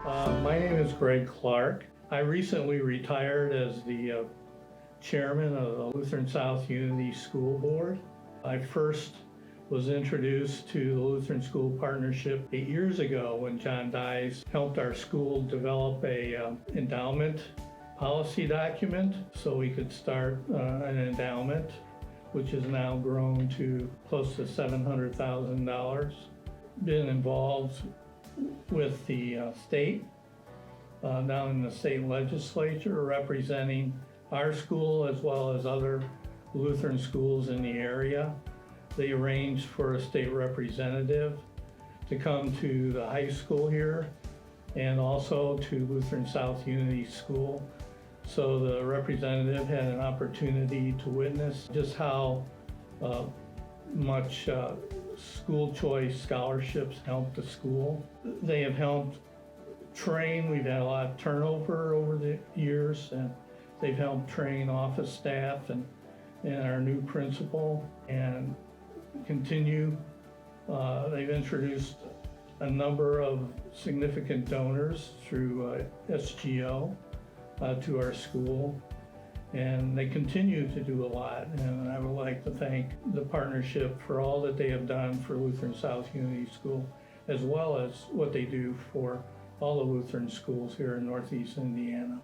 My name is Greg Clark. I recently retired as the chairman of the Lutheran South Unity School Board. I first was introduced to the Lutheran School Partnership 8 years ago when John Dyes helped our school develop a endowment policy document so we could start an endowment, which has now grown to close to $700,000. Been involved with the state, down in the state legislature, representing our school as well as other Lutheran schools in the area. They arranged for a state representative to come to the high school here and also to Lutheran South Unity School. So the representative had an opportunity to witness just how much school choice scholarships help the school. They have helped train. We've had a lot of turnover over the years, and they've helped train office staff and our new principal and continue. They've introduced a number of significant donors through SGO to our school, and they continue to do a lot. And I would like to thank the partnership for all that they have done for Lutheran South Unity School, as well as what they do for all the Lutheran schools here in Northeast Indiana.